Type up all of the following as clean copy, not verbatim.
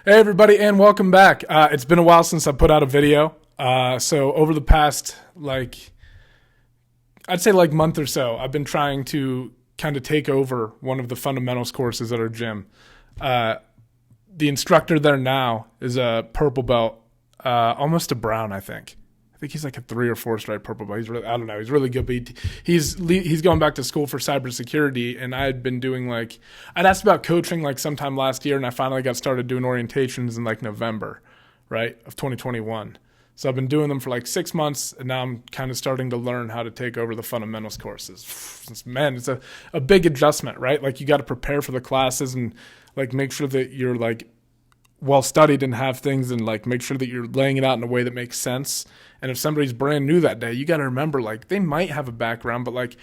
Hey everybody, and welcome back. It's been a while since I put out a video. So over the past, I'd say month or so, I've been trying to kind of take over one of the fundamentals courses at our gym. The instructor there now is a purple belt, almost a brown, I think. I think he's like a 3 or 4 stripe purple belt. I don't know. He's really good, but he's going back to school for cybersecurity, and I had been doing I'd asked about coaching sometime last year, and I finally got started doing orientations in November, right, of 2021. So I've been doing them for 6 months, and now I'm kind of starting to learn how to take over the fundamentals courses. Man, it's a big adjustment, right? You got to prepare for the classes and make sure that you're well studied and have things, and make sure that you're laying it out in a way that makes sense. And if somebody's brand new that day, you got to remember they might have a background, but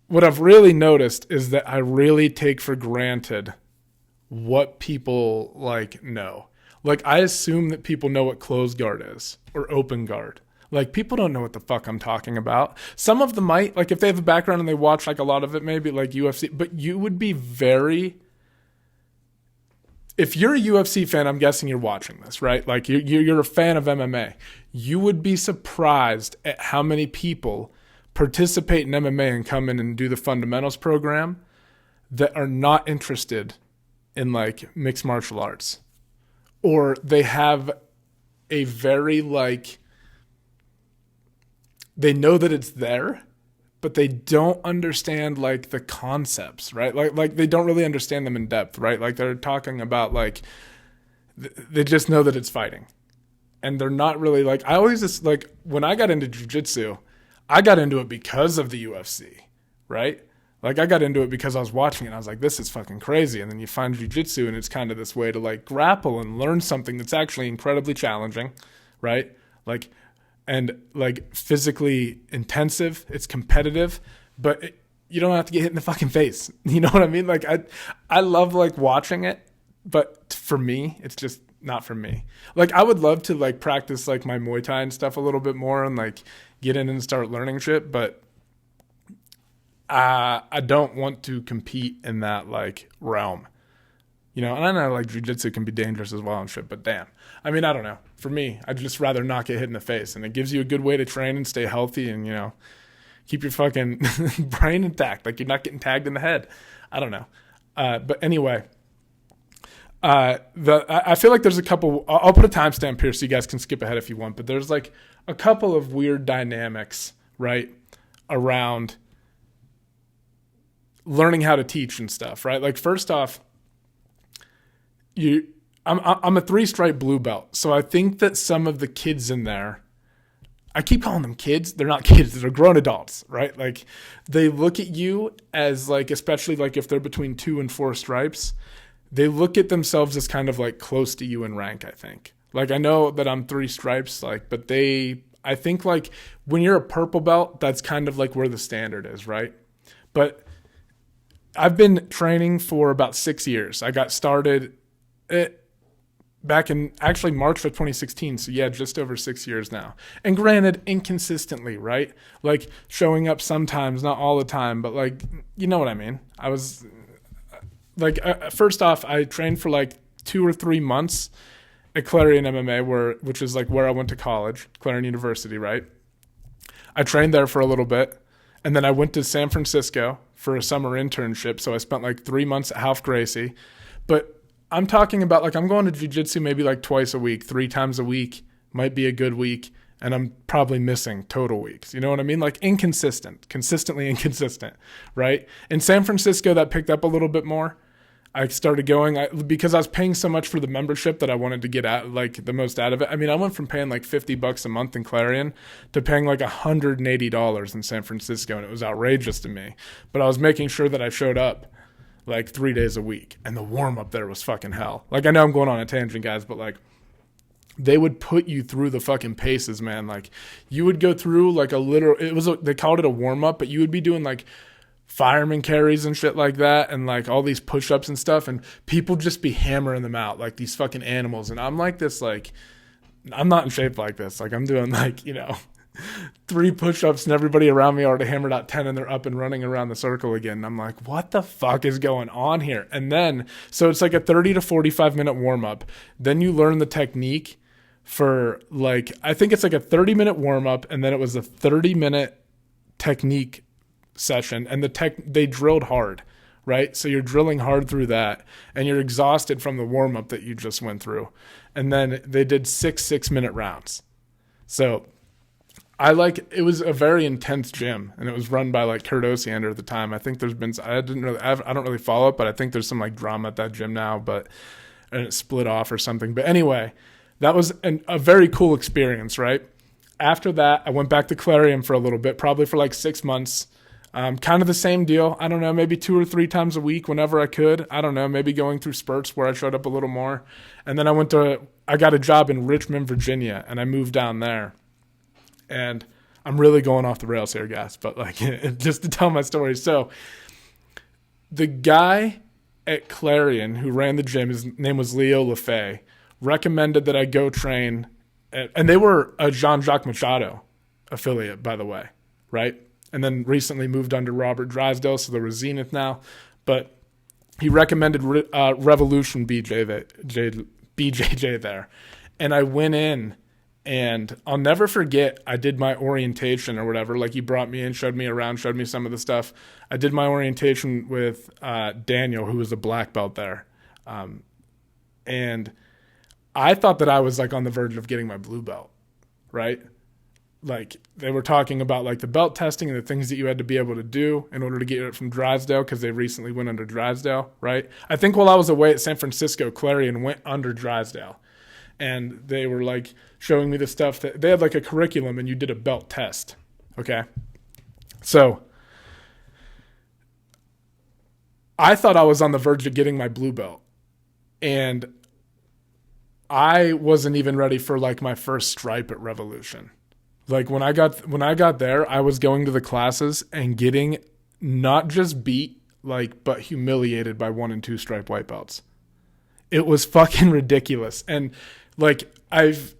what I've really noticed is that I really take for granted what people know. I assume that people know what closed guard is or open guard. People don't know what the fuck I'm talking about. Some of them might, if they have a background and they watch a lot of it, maybe UFC, but you would be if you're a UFC fan, I'm guessing you're watching this, right? You're a fan of MMA. You would be surprised at how many people participate in MMA and come in and do the fundamentals program that are not interested in mixed martial arts. Or they have a very they know that it's there, but they don't understand the concepts, right? They don't really understand them in depth, right? They're talking about they just know that it's fighting. And they're not really I always just when I got into Jiu-Jitsu, I got into it because of the UFC, right? I got into it because I was watching it and I was like, this is fucking crazy. And then you find Jiu-Jitsu and it's kind of this way to grapple and learn something that's actually incredibly challenging, right? And physically intensive. It's competitive, but you don't have to get hit in the fucking face. You know what I mean? I love watching it, but for me, it's just not for me. I would love to practice my Muay Thai and stuff a little bit more and get in and start learning shit, but I don't want to compete in that realm. And I know jiu-jitsu can be dangerous as well and shit, but damn. I mean, I don't know. For me, I'd just rather not get hit in the face, and it gives you a good way to train and stay healthy and, keep your fucking brain intact. You're not getting tagged in the head. I don't know. But anyway, I feel there's a couple, I'll put a timestamp here so you guys can skip ahead if you want, but there's a couple of weird dynamics, right, around learning how to teach and stuff, right? First off, I'm a 3-stripe blue belt, so I think that some of the kids in there, I keep calling them kids. They're not kids. They're grown adults, right? They look at you as especially if they're between 2 and 4 stripes, they look at themselves as kind of close to you in rank, I think. I know that I'm 3 stripes, but I think when you're a purple belt, that's kind of where the standard is, right? But I've been training for about 6 years. I got started back in actually March of 2016. So yeah, just over 6 years now. And granted, inconsistently, right? Showing up sometimes, not all the time, but you know what I mean? I was first off, I trained for 2 or 3 months at Clarion MMA, which is where I went to college, Clarion University, right? I trained there for a little bit. And then I went to San Francisco for a summer internship. So I spent 3 months at Half Gracie. But I'm talking about I'm going to jiu-jitsu maybe twice a week, 3 times a week, might be a good week. And I'm probably missing total weeks. You know what I mean? Consistently inconsistent, right? In San Francisco, that picked up a little bit more. I started going because I was paying so much for the membership that I wanted to get out the most out of it. I mean, I went from paying $50 a month in Clarion to paying $180 in San Francisco, and it was outrageous to me. But I was making sure that I showed up 3 days a week, and the warm up there was fucking hell. I know I'm going on a tangent, guys, but they would put you through the fucking paces, man. You would go through a literal. They called it a warm up, but you would be doing fireman carries and shit like that, and all these push-ups and stuff, and people just be hammering them out these fucking animals, and I'm this I'm not in shape like this. I'm doing 3 push-ups and everybody around me already hammered out 10 and they're up and running around the circle again. And I'm like, what the fuck is going on here? And then, so it's like a 30 to 45 minute warm-up. Then you learn the technique for like, I think it's like a 30-minute warm-up, and then it was a 30-minute technique session. And they drilled hard, right? So you're drilling hard through that, and you're exhausted from the warm-up that you just went through. And then they did 6-minute rounds. So it was a very intense gym, and it was run by like Kurt Osiander at the time. I think there's been, I don't really follow it, but I think there's some like drama at that gym now, and it split off or something. But anyway, that was a very cool experience, right? After that, I went back to Clarion for a little bit, probably for like 6 months. Kind of the same deal. I don't know, maybe 2 or 3 times a week whenever I could. I don't know, maybe going through spurts where I showed up a little more. And then I got a job in Richmond, Virginia, and I moved down there. And I'm really going off the rails here, guys, but like just to tell my story. So the guy at Clarion who ran the gym, his name was Leo Lefay, recommended that I go train, and they were a Jean-Jacques Machado affiliate, by the way, right? And then recently moved under Robert Drysdale, so they're with Zenith now. But he recommended Revolution BJJ there. And I went in, and I'll never forget, I did my orientation or whatever. Like, he brought me in, showed me around, showed me some of the stuff. I did my orientation with Daniel, who was a black belt there. And I thought that I was like on the verge of getting my blue belt, right? Like, they were talking about like the belt testing and the things that you had to be able to do in order to get it from Drysdale, because they recently went under Drysdale, right? I think while I was away at San Francisco, Clarion went under Drysdale, and they were like showing me the stuff that they had like a curriculum, and you did a belt test. Okay. So I thought I was on the verge of getting my blue belt, and I wasn't even ready for like my first stripe at Revolution. Like, when I got there, I was going to the classes and getting not just beat, like, but humiliated by 1 and 2 stripe white belts. It was fucking ridiculous. And like, I've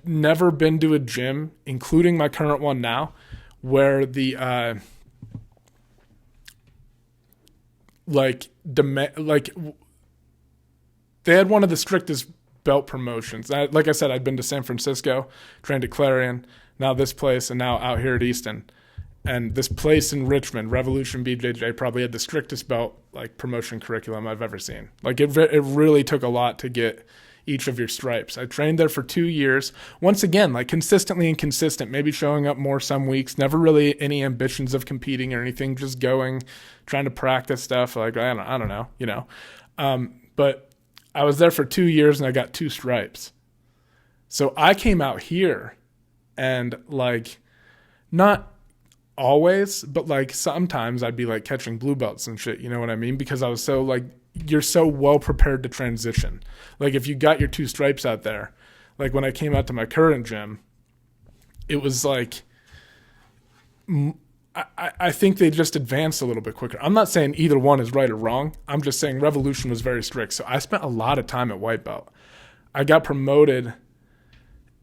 never been to a gym, including my current one now, where the they had one of the strictest belt promotions. Like I said, I'd been to San Francisco, trained at Clarion, now this place, and now out here at Easton. And this place in Richmond, Revolution BJJ, probably had the strictest belt like promotion curriculum I've ever seen. Like, it really took a lot to get each of your stripes. I trained there for 2 years. Once again, like, consistently inconsistent, maybe showing up more some weeks, never really any ambitions of competing or anything, just going, trying to practice stuff. Like, I don't know, you know. But I was there for 2 years and I got 2 stripes. So I came out here and, like, not always, but like sometimes I'd be like catching blue belts and shit, you know what I mean? Because I was so like, you're so well prepared to transition. Like, if you got your 2 stripes out there, like when I came out to my current gym, it was like, I think they just advanced a little bit quicker. I'm not saying either one is right or wrong. I'm just saying Revolution was very strict. So I spent a lot of time at white belt. I got promoted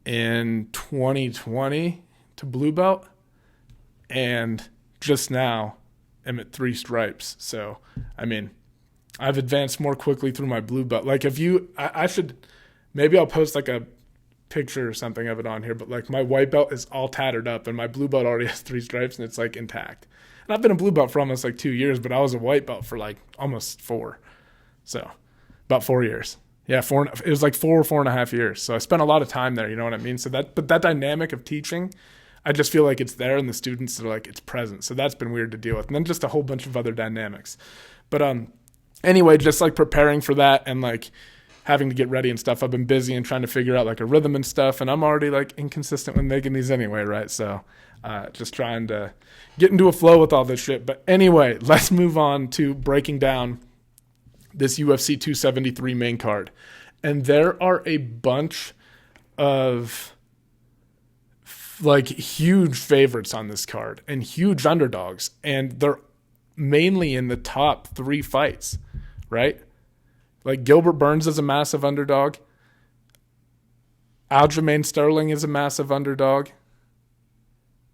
in 2020 to blue belt, and just now I'm at 3 stripes. So, I mean, I've advanced more quickly through my blue belt. Like, if you, I should, maybe I'll post like a picture or something of it on here, but like, my white belt is all tattered up and my blue belt already has 3 stripes and it's like intact. And I've been a blue belt for almost like 2 years, but I was a white belt for like almost 4. So about 4 years. Yeah, it was like 4.5 years. So I spent a lot of time there, you know what I mean? So but that dynamic of teaching, I just feel like it's there and the students are like, it's present. So that's been weird to deal with. And then just a whole bunch of other dynamics. But anyway, just like preparing for that and like having to get ready and stuff, I've been busy and trying to figure out like a rhythm and stuff. And I'm already like inconsistent with making these anyway, right? So just trying to get into a flow with all this shit. But anyway, let's move on to breaking down this UFC 273 main card. And there are a bunch of like huge favorites on this card and huge underdogs, and they're mainly in the top 3 fights, right? Like, Gilbert Burns is a massive underdog. Aljamain Sterling is a massive underdog.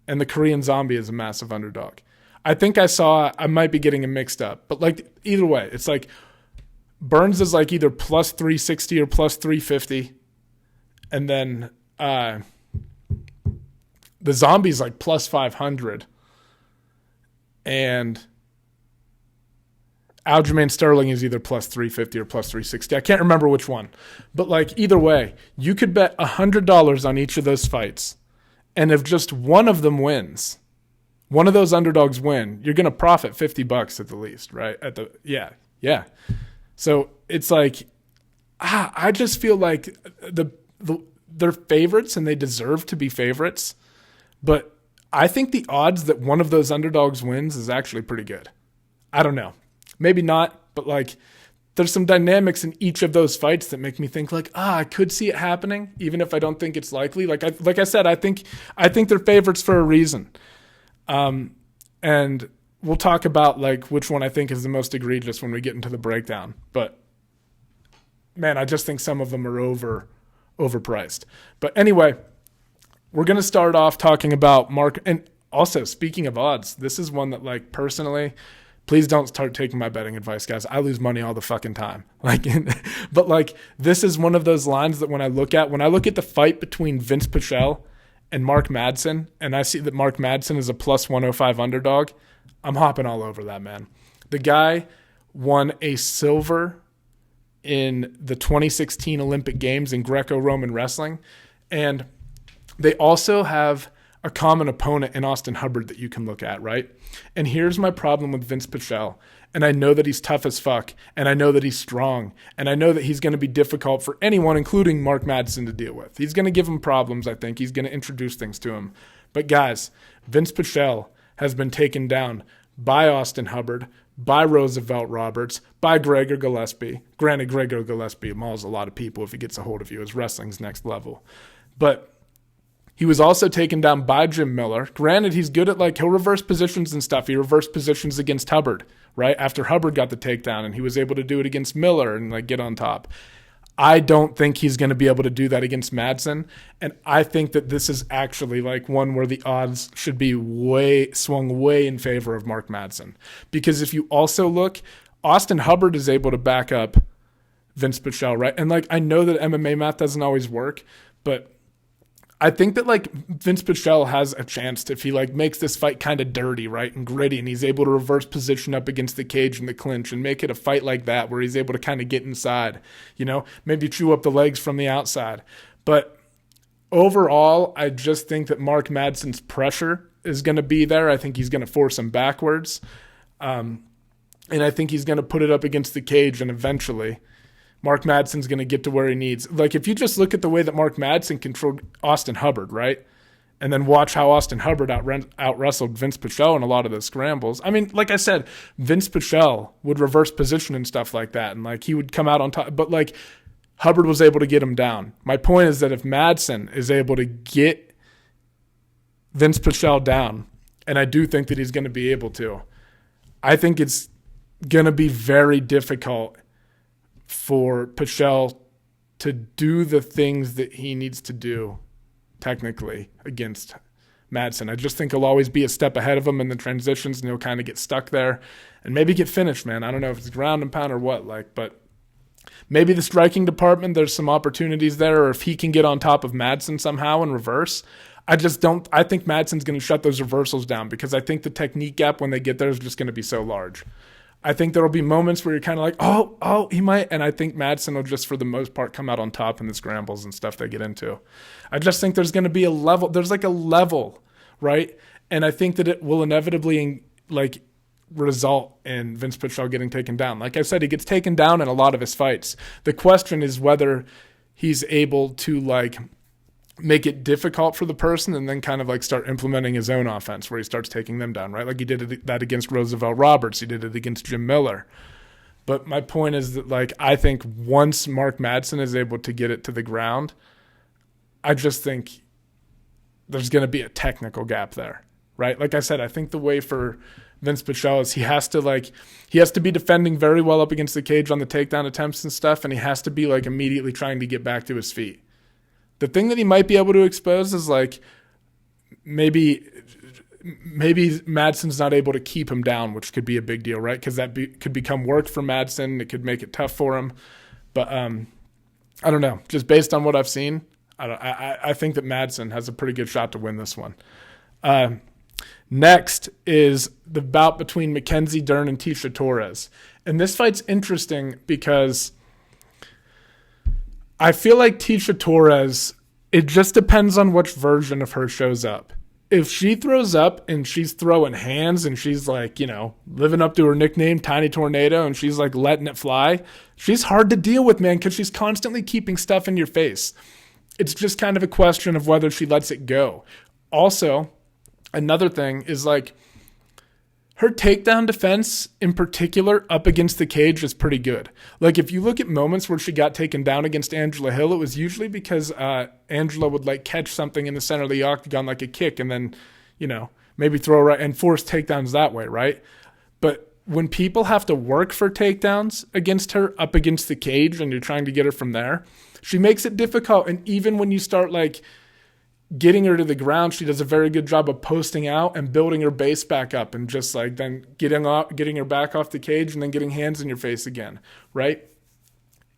and the Korean Zombie is a massive underdog. I think I might be getting it mixed up, but like either way, it's like Burns is like either plus 360 or plus 350, and then the Zombie's like plus 500, and Aljamain Sterling is either plus 350 or plus 360. I can't remember which one. But like either way, you could bet $100 on each of those fights. And if just one of them wins, one of those underdogs win, you're going to profit $50 at the least, right? Yeah. So it's like, I just feel like they're favorites and they deserve to be favorites. But I think the odds that one of those underdogs wins is actually pretty good. I don't know. Maybe not, but like there's some dynamics in each of those fights that make me think like, I could see it happening, even if I don't think it's likely. Like I said, I think they're favorites for a reason. And we'll talk about like which one I think is the most egregious when we get into the breakdown. But man, I just think some of them are overpriced. But anyway, we're going to start off talking about Mark. And also, speaking of odds, this is one that like personally, please don't start taking my betting advice, guys. I lose money all the fucking time. But like this is one of those lines that when I look at the fight between Vinc Pichel and Mark Madsen, and I see that Mark Madsen is a plus 105 underdog, I'm hopping all over that, man. The guy won a silver in the 2016 Olympic Games in Greco-Roman wrestling, and they also have a common opponent in Austin Hubbard that you can look at, right? And here's my problem with Vinc Pichel. And I know that he's tough as fuck, and I know that he's strong, and I know that he's going to be difficult for anyone, including Mark Madsen, to deal with. He's going to give him problems, I think. He's going to introduce things to him. But guys, Vinc Pichel has been taken down by Austin Hubbard, by Roosevelt Roberts, by Gregor Gillespie. Granted, Gregor Gillespie mauls a lot of people if he gets a hold of you. His wrestling's next level. But he was also taken down by Jim Miller. Granted, he's good at he'll reverse positions and stuff. He reversed positions against Hubbard, right? After Hubbard got the takedown, and he was able to do it against Miller and get on top. I don't think he's going to be able to do that against Madsen. And I think that this is actually one where the odds should be swung way in favor of Mark Madsen. Because if you also look, Austin Hubbard is able to back up Vinc Pichel, right? And I know that MMA math doesn't always work, but I think that Vinc Pichel has a chance if he makes this fight kind of dirty, right, and gritty, and he's able to reverse position up against the cage in the clinch and make it a fight like that where he's able to kind of get inside, maybe chew up the legs from the outside. But overall, I just think that Mark Madsen's pressure is going to be there. I think he's going to force him backwards, and I think he's going to put it up against the cage, and eventually Mark Madsen's going to get to where he needs. If you just look at the way that Mark Madsen controlled Austin Hubbard, right? And then watch how Austin Hubbard out-wrestled Vinc Pichel in a lot of the scrambles. I mean, like I said, Vinc Pichel would reverse position and stuff like that. And he would come out on top. But Hubbard was able to get him down. My point is that if Madsen is able to get Vinc Pichel down, and I do think that he's going to be able to, I think it's going to be very difficult for Pichel to do the things that he needs to do technically against Madsen. I just think he'll always be a step ahead of him in the transitions, and he'll kind of get stuck there and maybe get finished, man. I don't know if it's ground and pound or what, but maybe the striking department, there's some opportunities there, or if he can get on top of Madsen somehow and reverse. I think Madsen's going to shut those reversals down because I think the technique gap when they get there is just going to be so large. I think there will be moments where you're kind of oh, he might. And I think Madsen will just, for the most part, come out on top in the scrambles and stuff they get into. I just think there's going to be a level. There's a level, right? And I think that it will inevitably, result in Vinc Pichel getting taken down. Like I said, he gets taken down in a lot of his fights. The question is whether he's able to, make it difficult for the person and then kind of start implementing his own offense where he starts taking them down, right? He did that against Roosevelt Roberts. He did it against Jim Miller. But my point is that I think once Mark Madsen is able to get it to the ground, I just think there's going to be a technical gap there, right? Like I said, I think the way for Vinc Pichel is he has to be defending very well up against the cage on the takedown attempts and stuff, and he has to be immediately trying to get back to his feet. The thing that he might be able to expose is maybe maybe Madsen's not able to keep him down, which could be a big deal, right? Because could become work for Madsen. It could make it tough for him. But I don't know. Just based on what I've seen, I think that Madsen has a pretty good shot to win this one. Next is the bout between Mackenzie Dern and Tecia Torres. And this fight's interesting because I feel like Tecia Torres, it just depends on which version of her shows up. If she throws up and she's throwing hands and she's like, living up to her nickname, Tiny Tornado, and she's like letting it fly, she's hard to deal with, man, because she's constantly keeping stuff in your face. It's just kind of a question of whether she lets it go. Also, another thing is like her takedown defense in particular up against the cage is pretty good. Like if you look at moments where she got taken down against Angela Hill, it was usually because Angela would like catch something in the center of the octagon like a kick and then, maybe throw right and force takedowns that way, right? But when people have to work for takedowns against her up against the cage and you're trying to get her from there, she makes it difficult. And even when you start like getting her to the ground, she does a very good job of posting out and building her base back up and just like then getting her back off the cage and then getting hands in your face again, right?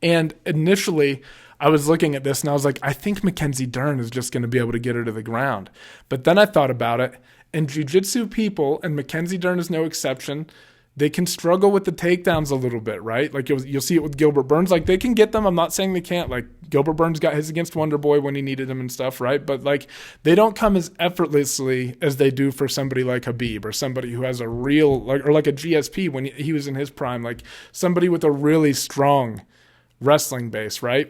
And initially, I was looking at this and I was like, I think Mackenzie Dern is just going to be able to get her to the ground. But then I thought about it, and jiu-jitsu people, and Mackenzie Dern is no exception, they can struggle with the takedowns a little bit, right? Like you'll see it with Gilbert Burns. Like they can get them. I'm not saying they can't. Like Gilbert Burns got his against Wonder Boy when he needed him and stuff, right? But like they don't come as effortlessly as they do for somebody like Khabib or somebody who has a real, like a GSP when he was in his prime, like somebody with a really strong wrestling base, right?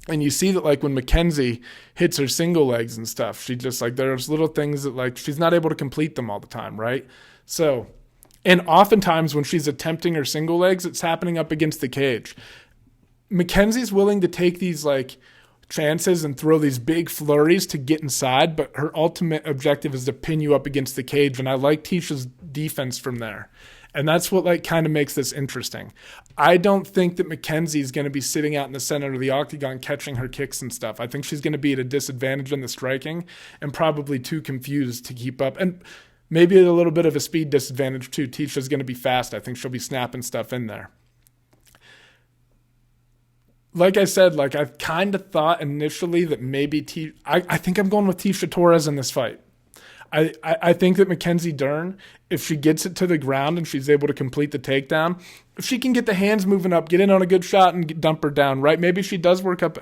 And you see that like when Mackenzie hits her single legs and stuff, she just like, there's little things that like she's not able to complete them all the time, right? So, and oftentimes when she's attempting her single legs, it's happening up against the cage. Mackenzie's willing to take these like chances and throw these big flurries to get inside, but her ultimate objective is to pin you up against the cage. And I like Tecia's defense from there. And that's what like kind of makes this interesting. I don't think that Mackenzie's going to be sitting out in the center of the octagon catching her kicks and stuff. I think she's going to be at a disadvantage in the striking and probably too confused to keep up. And maybe a little bit of a speed disadvantage too. Tecia's going to be fast. I think she'll be snapping stuff in there. Like I said, like I kind of thought initially that maybe I think I'm going with Tecia Torres in this fight. I think that Mackenzie Dern, if she gets it to the ground and she's able to complete the takedown, if she can get the hands moving up, get in on a good shot and dump her down, right? Maybe she does work up.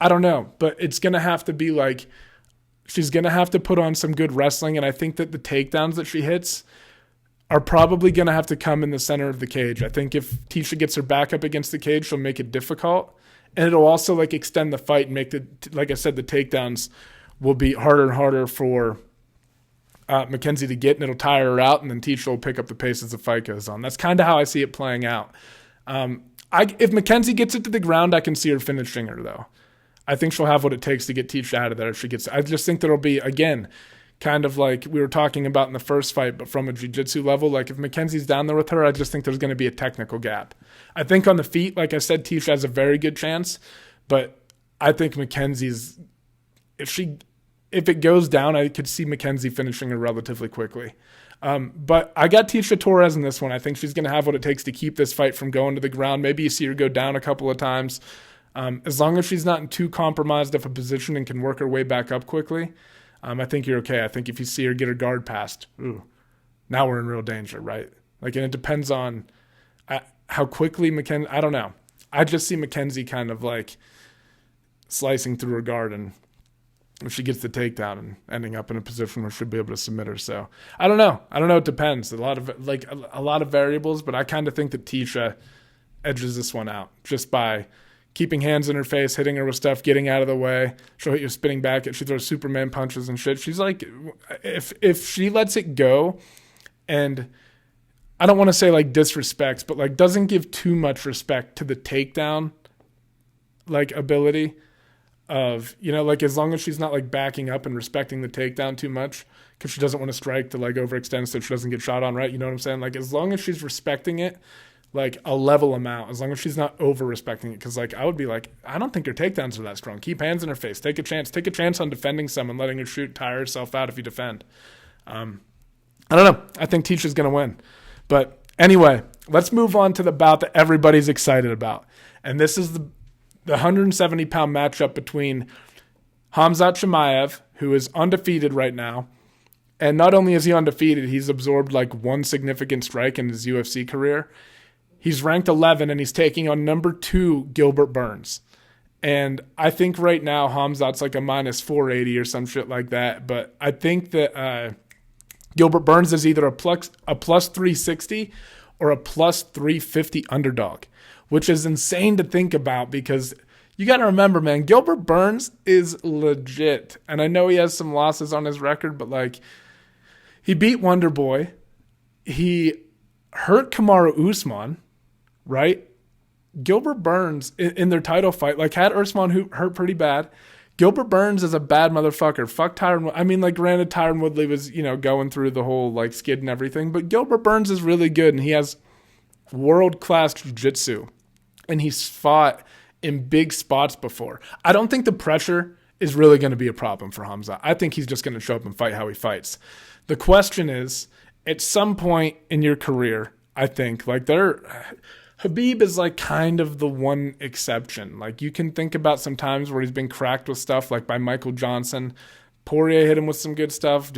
I don't know, but it's going to have to be like, she's going to have to put on some good wrestling. And I think that the takedowns that she hits are probably going to have to come in the center of the cage. I think if Tecia gets her back up against the cage, she'll make it difficult. And it'll also like extend the fight and make like I said, the takedowns will be harder and harder for Mackenzie to get, and it'll tire her out, and then Tecia will pick up the pace as the fight goes on. That's kind of how I see it playing out. If Mackenzie gets it to the ground, I can see her finishing her, though. I think she'll have what it takes to get Tecia out of there if she gets. I just think there'll be, again, kind of like we were talking about in the first fight, but from a jiu-jitsu level, like if Mackenzie's down there with her, I just think there's going to be a technical gap. I think on the feet, like I said, Tecia has a very good chance, but I think Mackenzie's, if it goes down, I could see Mackenzie finishing her relatively quickly. But I got Tecia Torres in this one. I think she's going to have what it takes to keep this fight from going to the ground. Maybe you see her go down a couple of times. As long as she's not in too compromised of a position and can work her way back up quickly, I think you're okay. I think if you see her get her guard passed, now we're in real danger, right? Like, and it depends on how quickly Mackenzie, I don't know. I just see Mackenzie kind of like slicing through her guard, and if she gets the takedown and ending up in a position where she'll be able to submit her. So I don't know. It depends. A lot of variables, but I kind of think that Tecia edges this one out just by keeping hands in her face, hitting her with stuff, getting out of the way. She'll hit you spinning back. She throws Superman punches and shit. She's like, if she lets it go, and I don't want to say like disrespects, but like doesn't give too much respect to the takedown like ability of, like as long as she's not like backing up and respecting the takedown too much because she doesn't want to strike to like overextend so she doesn't get shot on, right? You know what I'm saying? Like as long as she's respecting it like a level amount, as long as she's not over respecting it, because like I would be like, I don't think her takedowns are that strong. Keep hands in her face. Take a chance on defending someone, letting her shoot, tire herself out if you defend. I don't know. I think Tecia's going to win. But anyway, let's move on to the bout that everybody's excited about. And this is the 170-pound matchup between Khamzat Chimaev, who is undefeated right now. And not only is he undefeated, he's absorbed like one significant strike in his UFC career. He's ranked 11, and he's taking on number 2 Gilbert Burns. And I think right now Khamzat's like a minus 480 or some shit like that. But I think that Gilbert Burns is either a plus 360 or a plus 350 underdog, which is insane to think about because you got to remember, man, Gilbert Burns is legit. And I know he has some losses on his record, but like he beat Wonder Boy. He hurt Kamaru Usman, right? Gilbert Burns in their title fight, like had Usman hurt pretty bad. Gilbert Burns is a bad motherfucker. Fuck Tyron. I mean, like granted, Tyron Woodley was, going through the whole like skid and everything, but Gilbert Burns is really good and he has world-class jiu-jitsu and he's fought in big spots before. I don't think the pressure is really going to be a problem for Khamzat. I think he's just going to show up and fight how he fights. The question is, at some point in your career, I think, like Khabib is like kind of the one exception. Like you can think about some times where he's been cracked with stuff like by Michael Johnson. Poirier hit him with some good stuff.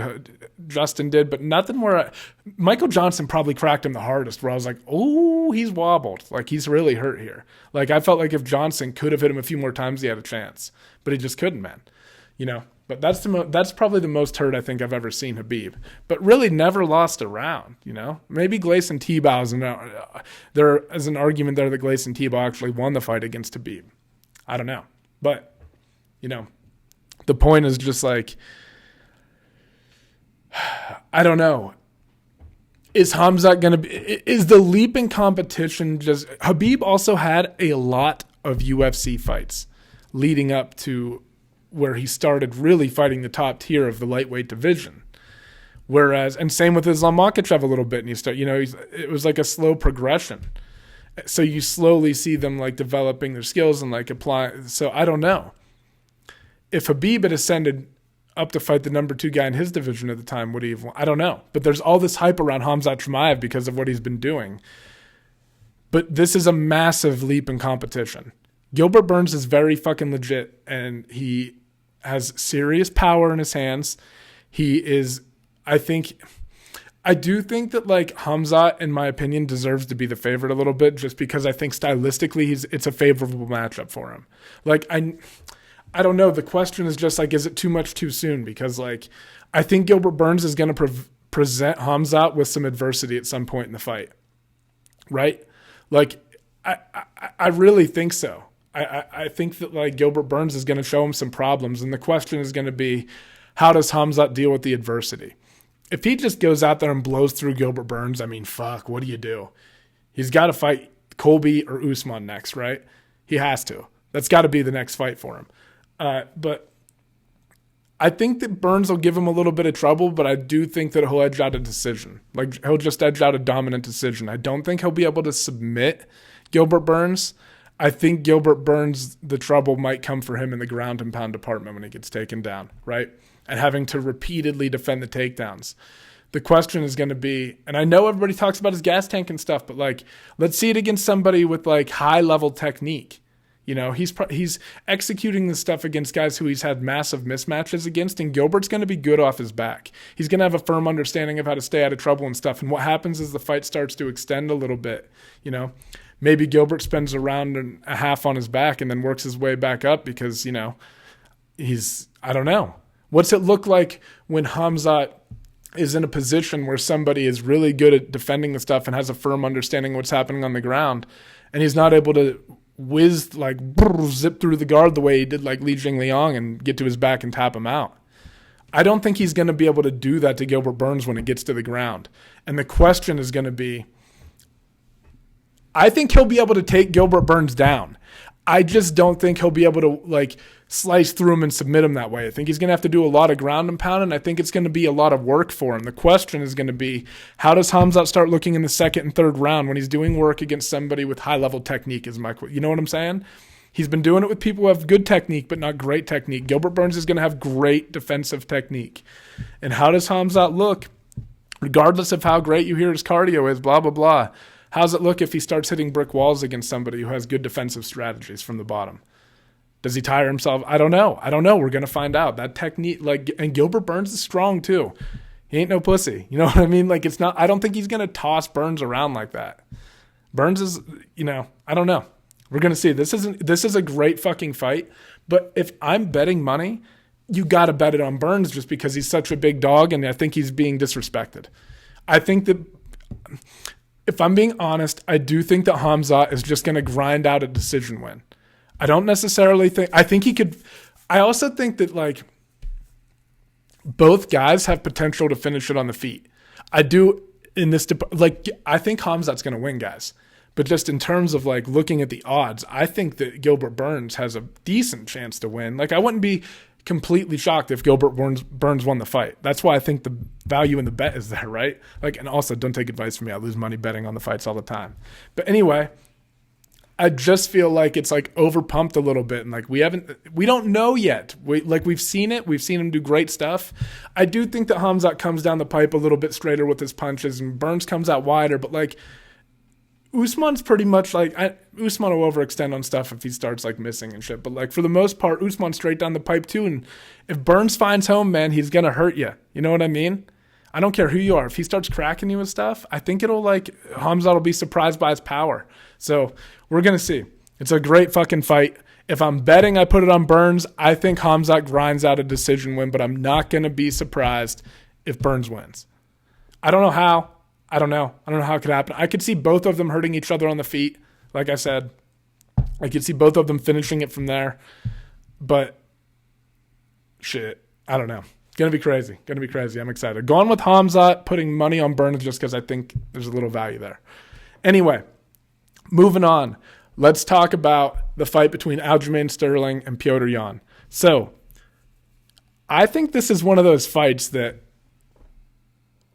Justin did, but nothing where Michael Johnson probably cracked him the hardest where I was like, oh, he's wobbled. Like he's really hurt here. Like I felt like if Johnson could have hit him a few more times, he had a chance, but he just couldn't, man. But that's probably the most hurt I think I've ever seen Khabib. But really never lost a round, Maybe Gleison Tebow there is an argument there that Gleison Tebow actually won the fight against Khabib. I don't know. But, the point is just like, I don't know. Is Khamzat going to be – is the leap in competition just – Khabib also had a lot of UFC fights leading up to – where he started really fighting the top tier of the lightweight division. Whereas, and same with Islam Makhachev a little bit, and it was like a slow progression. So you slowly see them like developing their skills and like apply. So I don't know. If Khabib had ascended up to fight the number 2 guy in his division at the time, would he have won? I don't know. But there's all this hype around Khamzat Chimaev because of what he's been doing. But this is a massive leap in competition. Gilbert Burns is very fucking legit, and he has serious power in his hands. He is, I do think that like Khamzat, in my opinion, deserves to be the favorite a little bit just because I think stylistically it's a favorable matchup for him. Like I don't know. The question is just like, is it too much too soon? Because like I think Gilbert Burns is going to present Khamzat with some adversity at some point in the fight, right? Like I really think so. I think that like Gilbert Burns is going to show him some problems, and the question is going to be, how does Khamzat deal with the adversity? If he just goes out there and blows through Gilbert Burns, I mean, fuck, what do you do? He's got to fight Colby or Usman next, right? He has to. That's got to be the next fight for him. But I think that Burns will give him a little bit of trouble, but I do think that he'll edge out a decision. Like he'll just edge out a dominant decision. I don't think he'll be able to submit Gilbert Burns. I think Gilbert Burns, the trouble might come for him in the ground and pound department when he gets taken down, right? And having to repeatedly defend the takedowns. The question is going to be, and I know everybody talks about his gas tank and stuff, but like, let's see it against somebody with like high level technique. He's executing this stuff against guys who he's had massive mismatches against, and Gilbert's going to be good off his back. He's going to have a firm understanding of how to stay out of trouble and stuff. And what happens is the fight starts to extend a little bit, Maybe Gilbert spends a round and a half on his back and then works his way back up because, I don't know. What's it look like when Khamzat is in a position where somebody is really good at defending the stuff and has a firm understanding of what's happening on the ground, and he's not able to zip through the guard the way he did like Li Jingliang and get to his back and tap him out? I don't think he's going to be able to do that to Gilbert Burns when it gets to the ground. And the question is going to be, I think he'll be able to take Gilbert Burns down. I just don't think he'll be able to like slice through him and submit him that way. I think he's going to have to do a lot of ground and pound, and I think it's going to be a lot of work for him. The question is going to be, how does Khamzat start looking in the second and third round when he's doing work against somebody with high-level technique? You know what I'm saying? He's been doing it with people who have good technique but not great technique. Gilbert Burns is going to have great defensive technique. And how does Khamzat look regardless of how great you hear his cardio is, blah, blah, blah. How's it look if he starts hitting brick walls against somebody who has good defensive strategies from the bottom? Does he tire himself? I don't know. We're going to find out. That technique, and Gilbert Burns is strong too. He ain't no pussy. You know what I mean? It's not, I don't think he's going to toss Burns around like that. Burns is, I don't know. We're going to see. This is a great fucking fight. But if I'm betting money, you got to bet it on Burns just because he's such a big dog and I think he's being disrespected. I think that, if I'm being honest, I do think that Khamzat is just going to grind out a decision win. I don't necessarily think, I think he could, I also think that both guys have potential to finish it on the feet. I do in this, I think Khamzat's going to win, guys. But just in terms of looking at the odds, I think that Gilbert Burns has a decent chance to win. I wouldn't be completely shocked if Gilbert Burns won the fight. That's why I think the value in the bet is there, right? And also don't take advice from me. I lose money betting on the fights all the time. But anyway, I just feel like it's overpumped a little bit, and we don't know yet. We've seen it. We've seen him do great stuff. I do think that Khamzat comes down the pipe a little bit straighter with his punches, and Burns comes out wider. But Usman's pretty much Usman will overextend on stuff if he starts missing and shit. But for the most part, Usman's straight down the pipe too. And if Burns finds home, man, he's gonna hurt you. You know what I mean? I don't care who you are. If he starts cracking you with stuff, I think it'll Khamzat will be surprised by his power. So we're going to see. It's a great fucking fight. If I'm betting, I put it on Burns. I think Khamzat grinds out a decision win, but I'm not going to be surprised if Burns wins. I don't know how. I don't know how it could happen. I could see both of them hurting each other on the feet. Like I said, I could see both of them finishing it from there. But shit, I don't know. Going to be crazy. I'm excited. Going with Khamzat, putting money on Burns just because I think there's a little value there. Anyway, moving on. Let's talk about the fight between Aljamain Sterling and Petr Yan. So, I think this is one of those fights that,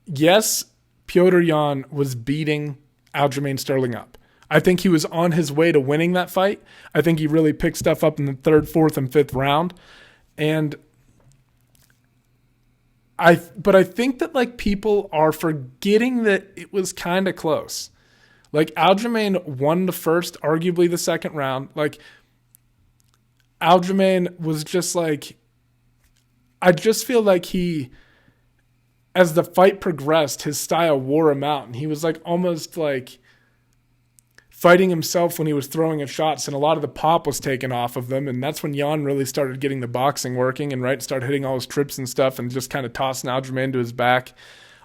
yes, Petr Yan was beating Aljamain Sterling up. I think he was on his way to winning that fight. I think he really picked stuff up in the 3rd, 4th, and 5th round. And I think that people are forgetting that it was kind of close. Aljamain won the first, arguably the 2nd round. Aljamain was just I just feel he, as the fight progressed, his style wore him out, and he was almost fighting himself when he was throwing at shots, and a lot of the pop was taken off of them, and that's when Yan really started getting the boxing working and started hitting all his trips and stuff and just kind of tossing Aljamain to his back,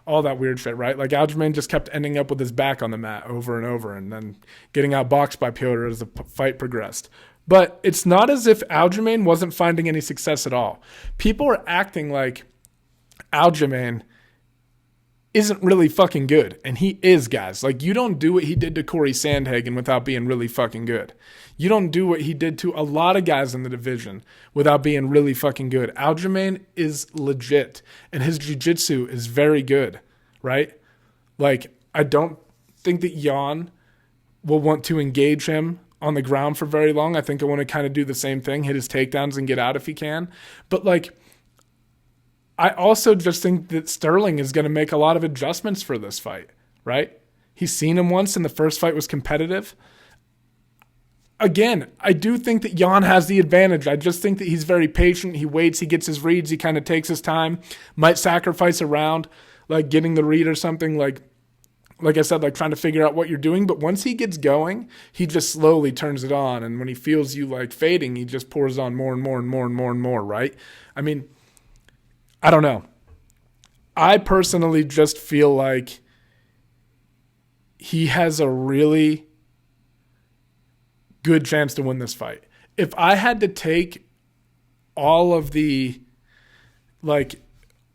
all that weird shit, right? Aljamain just kept ending up with his back on the mat over and over and then getting outboxed by Petr as the fight progressed. But it's not as if Aljamain wasn't finding any success at all. People are acting like Aljamain isn't really fucking good. And he is, guys. You don't do what he did to Corey Sandhagen without being really fucking good. You don't do what he did to a lot of guys in the division without being really fucking good. Aljamain is legit. And his jiu-jitsu is very good, right? I don't think that Yan will want to engage him on the ground for very long. I think I want to kind of do the same thing, hit his takedowns and get out if he can. But I also just think that Sterling is going to make a lot of adjustments for this fight, right? He's seen him once, and the first fight was competitive. Again, I do think that Yan has the advantage. I just think that he's very patient. He waits, he gets his reads, he kind of takes his time, might sacrifice a round, getting the read or something, like I said, trying to figure out what you're doing. But once he gets going, he just slowly turns it on. And when he feels you fading, he just pours on more and more and more and more and more, right? I mean, I don't know. I personally just feel like he has a really good chance to win this fight. If I had to take all of the,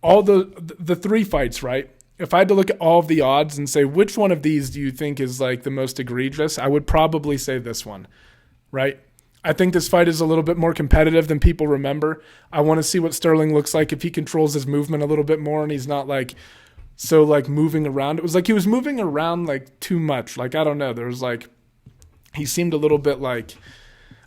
all the 3 fights, right? If I had to look at all of the odds and say, which one of these do you think is the most egregious? I would probably say this one, right? I think this fight is a little bit more competitive than people remember. I want to see what Sterling looks like if he controls his movement a little bit more and he's not so moving around. It was he was moving around too much. I don't know. There was he seemed a little bit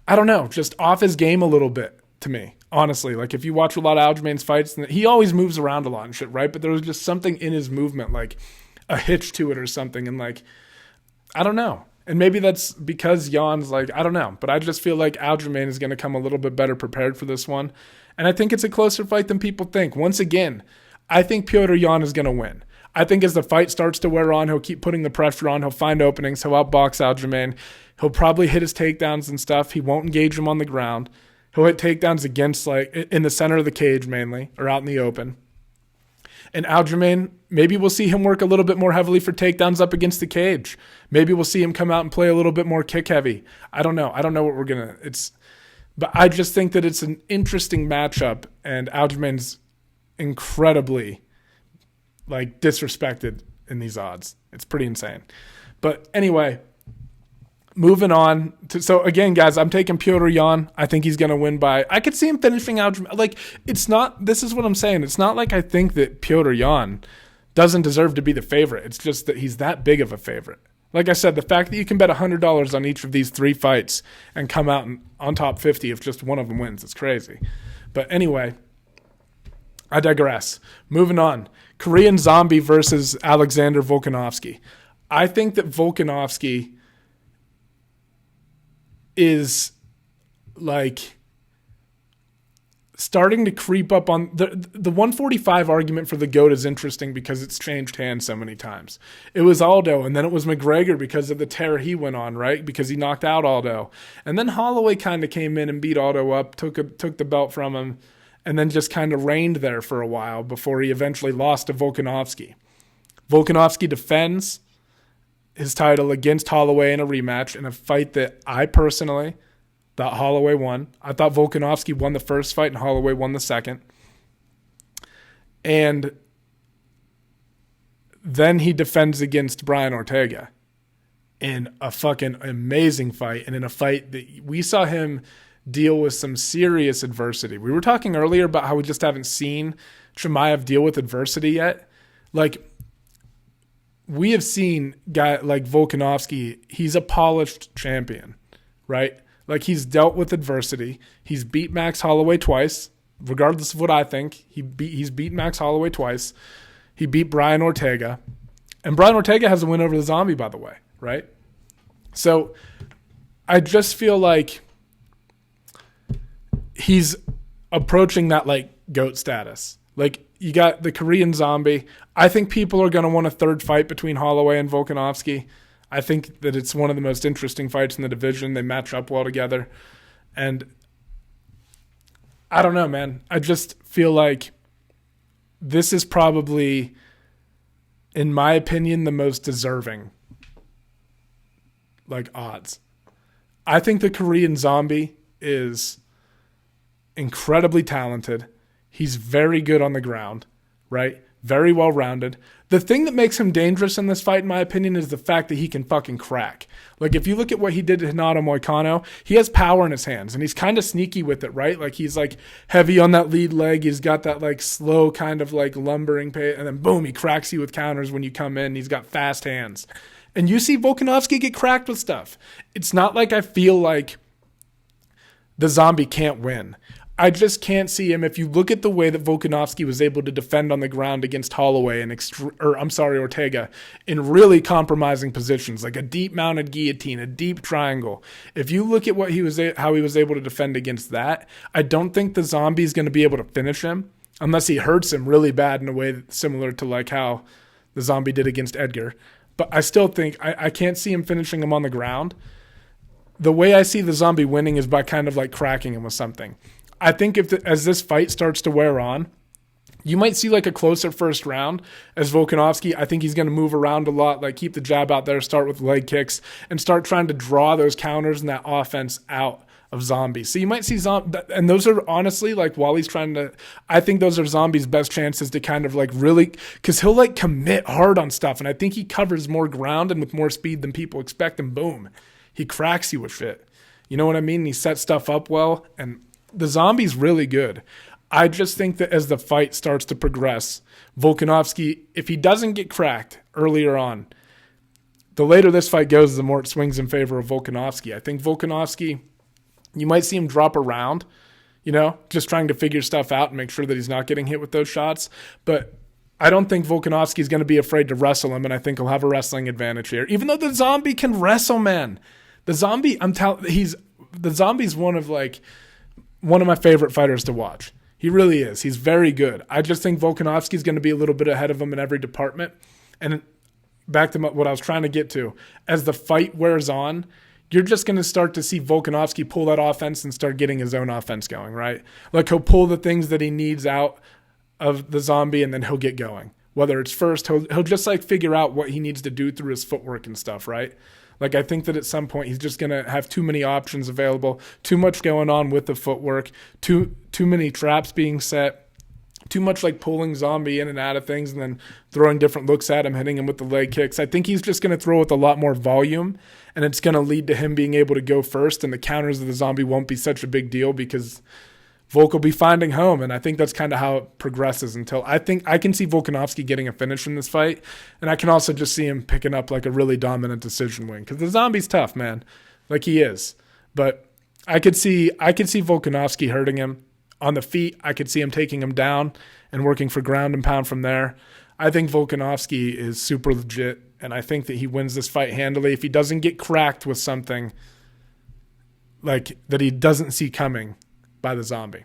I don't know, just off his game a little bit. to me, honestly. Like, if you watch a lot of Aljamain's fights, he always moves around a lot and shit, right? But there was just something in his movement, like a hitch to it or something. And, like, I don't know. And maybe that's because Jan's like, I don't know. But I just feel like Aljamain is going to come a little bit better prepared for this one. And I think it's a closer fight than people think. Once again, I think Petr Yan is going to win. I think as the fight starts to wear on, he'll keep putting the pressure on. He'll find openings. He'll outbox Aljamain. He'll probably hit his takedowns and stuff. He won't engage him on the ground. He'll hit takedowns against, like, in the center of the cage mainly, or out in the open. And Aljamain, maybe we'll see him work a little bit more heavily for takedowns up against the cage. Maybe we'll see him come out and play a little bit more kick heavy. I don't know. I don't know what we're going to... But I just think that it's an interesting matchup, and Aljamain's incredibly, like, disrespected in these odds. It's pretty insane. But anyway, moving on. So again, guys, I'm taking Petr Yan. I think he's going to win by... I could see him finishing Aljamain. Like, it's not... This is what I'm saying. It's not like I think that Petr Yan doesn't deserve to be the favorite. It's just that he's that big of a favorite. Like I said, the fact that you can bet $100 on each of these 3 fights and come out on top 50 if just one of them wins, it's crazy. But anyway, I digress. Moving on. Korean Zombie versus Alexander Volkanovski. I think that Volkanovski is, like, starting to creep up on the 145 argument for the GOAT is interesting because it's changed hands so many times. It was Aldo, and then it was McGregor because of the tear he went on, right? Because he knocked out Aldo. And then Holloway kind of came in and beat Aldo up, took the belt from him, and then just kind of reigned there for a while before he eventually lost to Volkanovski. Volkanovski defends his title against Holloway in a rematch in a fight that I personally thought Holloway won. I thought Volkanovski won the first fight and Holloway won the second. And then he defends against Brian Ortega in a fucking amazing fight, and in a fight that we saw him deal with some serious adversity. We were talking earlier about how we just haven't seen Chimaev deal with adversity yet. Like, we have seen guy like Volkanovski, he's a polished champion, right? Like, he's dealt with adversity. He's beat Max Holloway twice, regardless of what I think. He's beat Max Holloway twice. He beat Brian Ortega. And Brian Ortega has a win over the Zombie, by the way, right? So I just feel like he's approaching that, like, GOAT status. Like, you got the Korean Zombie. I think people are going to want a third fight between Holloway and Volkanovski. I think that it's one of the most interesting fights in the division. They match up well together. And I don't know, man. I just feel like this is probably, in my opinion, the most deserving, like, odds. I think the Korean Zombie is incredibly talented. He's very good on the ground, right? Very well-rounded. The thing that makes him dangerous in this fight, in my opinion, is the fact that he can fucking crack. Like, if you look at what he did to Renato Moicano, he has power in his hands, and he's kind of sneaky with it, right? Like, he's, like, heavy on that lead leg. He's got that, like, slow kind of, like, lumbering pace, and then, boom, he cracks you with counters when you come in. He's got fast hands. And you see Volkanovski get cracked with stuff. It's not like I feel like the Zombie can't win. I just can't see him. If you look at the way that Volkanovski was able to defend on the ground against Holloway and Ortega in really compromising positions, like a deep mounted guillotine, a deep triangle. If you look at how he was able to defend against that, I don't think the Zombie is going to be able to finish him unless he hurts him really bad in a way similar to like how the Zombie did against Edgar. But I still think I can't see him finishing him on the ground. The way I see the Zombie winning is by kind of like cracking him with something. I think as this fight starts to wear on, you might see like a closer first round as Volkanovski. I think he's going to move around a lot, like keep the jab out there, start with leg kicks, and start trying to draw those counters and that offense out of Zombie. So you might see Zombie, and those are honestly like while he's trying to, I think those are Zombie's best chances to kind of like really, because he'll like commit hard on stuff, and I think he covers more ground and with more speed than people expect, and boom, he cracks you with shit. You know what I mean? He sets stuff up well, and the Zombie's really good. I just think that as the fight starts to progress, Volkanovski, if he doesn't get cracked earlier on, the later this fight goes, the more it swings in favor of Volkanovski. I think Volkanovski, you might see him drop around. just trying to figure stuff out and make sure that he's not getting hit with those shots. But I don't think Volkanovski is going to be afraid to wrestle him, and I think he'll have a wrestling advantage here. Even though the zombie can wrestle, man. The zombie, the zombie's one of my favorite fighters to watch. He really is. He's very good. I just think Volkanovski is going to be a little bit ahead of him in every department. And back to what I was trying to get to, as the fight wears on, you're just going to start to see Volkanovski pull that offense and start getting his own offense going, right? Like he'll pull the things that he needs out of the zombie and then he'll get going. Whether it's first, he'll just figure out what he needs to do through his footwork and stuff, right? Like I think that at some point he's just going to have too many options available, too much going on with the footwork, too many traps being set, too much pulling zombie in and out of things and then throwing different looks at him, hitting him with the leg kicks. I think he's just going to throw with a lot more volume, and it's going to lead to him being able to go first, and the counters of the zombie won't be such a big deal because Volk will be finding home, and I think that's kind of how it progresses until I think I can see Volkanovski getting a finish in this fight, and I can also just see him picking up a really dominant decision win because the zombie's tough, man, he is. But I could see Volkanovski hurting him on the feet. I could see him taking him down and working for ground and pound from there. I think Volkanovski is super legit, and I think that he wins this fight handily if he doesn't get cracked with something that he doesn't see coming by the zombie.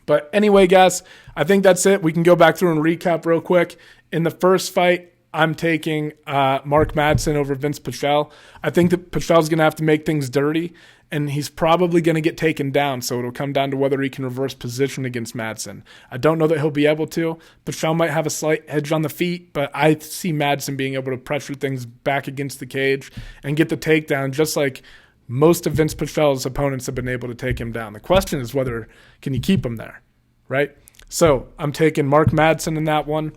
But anyway, guys, I think that's it. We can go back through and recap real quick. In the first fight, I'm taking Mark Madsen over Vinc Pichel. I think that Pichel's going to have to make things dirty, and he's probably going to get taken down, so it'll come down to whether he can reverse position against Madsen. I don't know that he'll be able to. Pichel might have a slight edge on the feet, but I see Madsen being able to pressure things back against the cage and get the takedown just like most of Vinc Pichel's opponents have been able to take him down. The question is whether can you keep him there, right? So I'm taking Mark Madsen in that one.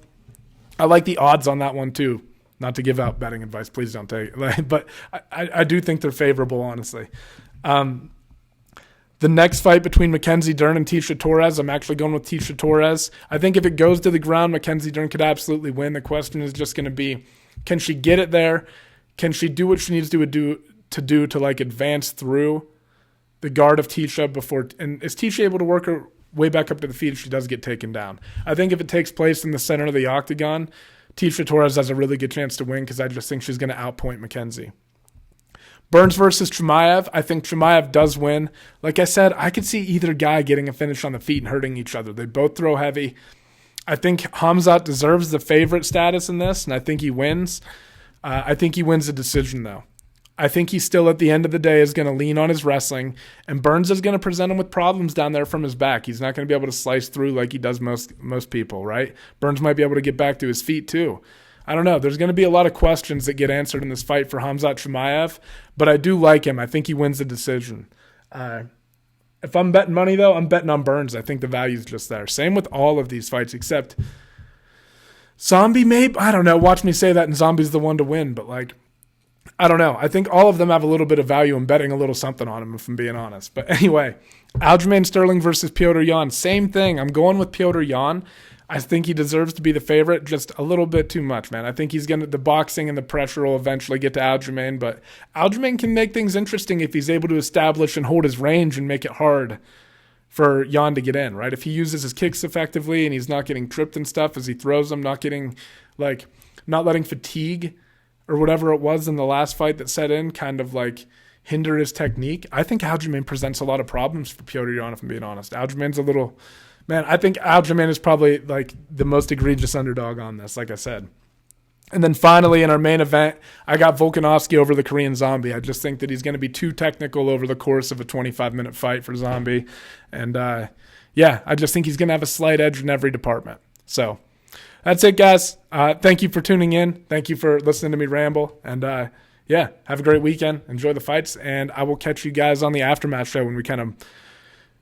I like the odds on that one too. Not to give out betting advice, please don't take it. But I do think they're favorable, honestly. The next fight between Mackenzie Dern and Tecia Torres, I'm actually going with Tecia Torres. I think if it goes to the ground, Mackenzie Dern could absolutely win. The question is just going to be, can she get it there? Can she do what she needs to do to advance through the guard of Tecia before? And is Tecia able to work her way back up to the feet if she does get taken down? I think if it takes place in the center of the octagon, Tecia Torres has a really good chance to win because I just think she's going to outpoint Mackenzie. Burns versus Chimaev. I think Chimaev does win. Like I said, I could see either guy getting a finish on the feet and hurting each other. They both throw heavy. I think Khamzat deserves the favorite status in this, and I think he wins. I think he wins the decision, though. I think he still, at the end of the day, is going to lean on his wrestling, and Burns is going to present him with problems down there from his back. He's not going to be able to slice through like he does most people, right? Burns might be able to get back to his feet, too. I don't know. There's going to be a lot of questions that get answered in this fight for Khamzat Chimaev, but I do like him. I think he wins the decision. If I'm betting money, though, I'm betting on Burns. I think the value's just there. Same with all of these fights, except Zombie, maybe. I don't know. Watch me say that, and Zombie's the one to win, but I don't know. I think all of them have a little bit of value. I'm betting a little something on them, if I'm being honest. But anyway, Aljamain Sterling versus Petr Yan. Same thing. I'm going with Petr Yan. I think he deserves to be the favorite, just a little bit too much, man. I think the boxing and the pressure will eventually get to Aljamain, but Aljamain can make things interesting if he's able to establish and hold his range and make it hard for Yan to get in, right? If he uses his kicks effectively and he's not getting tripped and stuff as he throws them, not letting fatigue or whatever it was in the last fight that set in kind of hinder his technique. I think Aljamain presents a lot of problems for Petr Yan, if I'm being honest. Aljamain's a little... Man, I think Aljamain is probably the most egregious underdog on this, like I said. And then finally, in our main event, I got Volkanovski over the Korean Zombie. I just think that he's going to be too technical over the course of a 25-minute fight for Zombie. And, I just think he's going to have a slight edge in every department. So that's it, guys. Thank you for tuning in. Thank you for listening to me ramble. And, have a great weekend. Enjoy the fights. And I will catch you guys on the Aftermath show when we kind of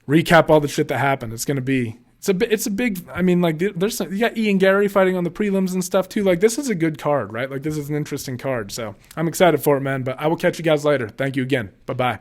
recap all the shit that happened. It's going to be, it's a big, I mean, there's you got Ian Gary fighting on the prelims and stuff too. This is a good card, right? This is an interesting card. So I'm excited for it, man, but I will catch you guys later. Thank you again. Bye-bye.